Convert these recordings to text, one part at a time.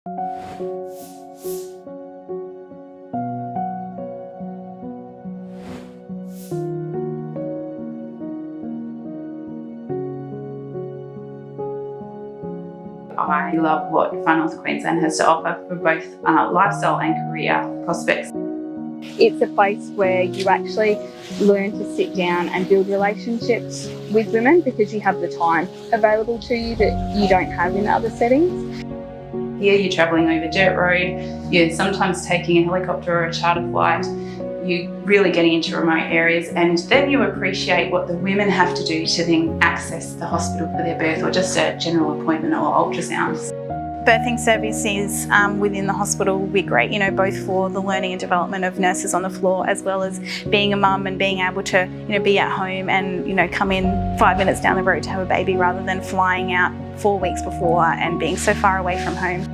I love what Far North Queensland has to offer for both lifestyle and career prospects. It's a place where you actually learn to sit down and build relationships with women because you have the time available to you that you don't have in other settings. Here you're travelling over dirt road, you're sometimes taking a helicopter or a charter flight, you're really getting into remote areas, and then you appreciate what the women have to do to then access the hospital for their birth or just a general appointment or ultrasounds. Birthing services within the hospital will be great, both for the learning and development of nurses on the floor, as well as being a mum and being able to, be at home and, come in 5 minutes down the road to have a baby rather than flying out 4 weeks before and being so far away from home.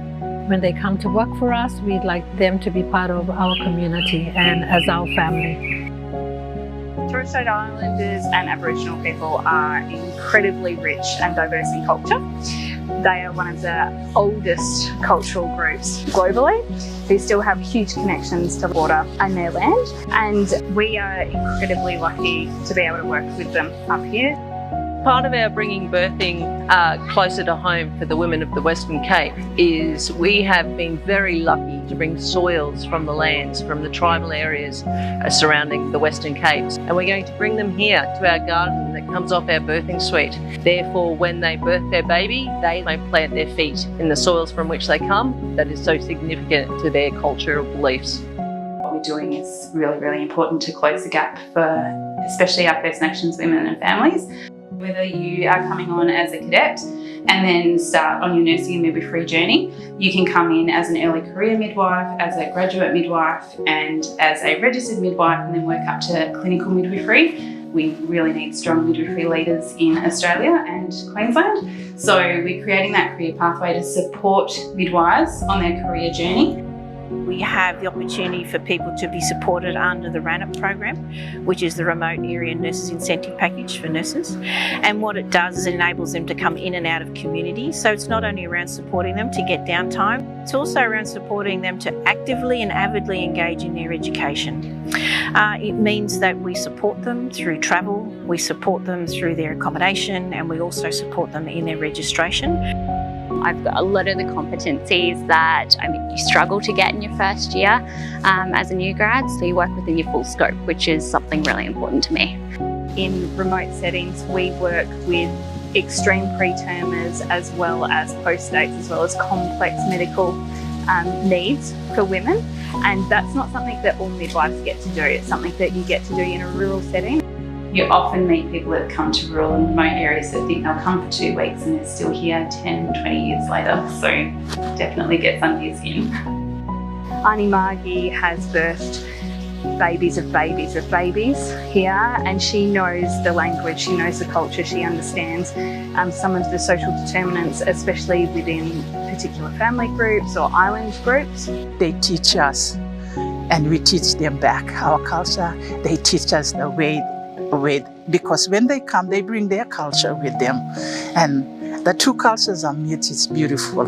When they come to work for us, we'd like them to be part of our community and as our family. Torres Strait Islanders and Aboriginal people are incredibly rich and diverse in culture. They are one of the oldest cultural groups globally who still have huge connections to water and their land, and we are incredibly lucky to be able to work with them up here. Part of our bringing birthing closer to home for the women of the Western Cape is we have been very lucky to bring soils from the lands, from the tribal areas surrounding the Western Cape. And we're going to bring them here to our garden that comes off our birthing suite. Therefore, when they birth their baby, they may plant their feet in the soils from which they come. That is so significant to their cultural beliefs. What we're doing is really, really important to close the gap for especially our First Nations women and families. Whether you are coming on as a cadet and then start on your nursing and midwifery journey, you can come in as an early career midwife, as a graduate midwife and as a registered midwife, and then work up to clinical midwifery. We really need strong midwifery leaders in Australia and Queensland. So we're creating that career pathway to support midwives on their career journey. We have the opportunity for people to be supported under the RANIP program, which is the Remote Area Nurses Incentive Package for nurses. And what it does is it enables them to come in and out of community. So it's not only around supporting them to get downtime, it's also around supporting them to actively and avidly engage in their education. It means that we support them through travel, we support them through their accommodation, and we also support them in their registration. I've got a lot of the competencies that you struggle to get in your first year as a new grad, so you work within your full scope, which is something really important to me. In remote settings, we work with extreme pretermers as well as postdates, as well as complex medical needs for women, and that's not something that all midwives get to do. It's something that you get to do in a rural setting. You often meet people that come to rural and remote areas that think they'll come for 2 weeks and they're still here 10, 20 years later. So definitely gets under your skin. Auntie Margie has birthed babies of babies of babies here, and she knows the language, she knows the culture, she understands some of the social determinants, especially within particular family groups or island groups. They teach us and we teach them back our culture. They teach us the way, because when they come, they bring their culture with them. And the two cultures are met, it's beautiful.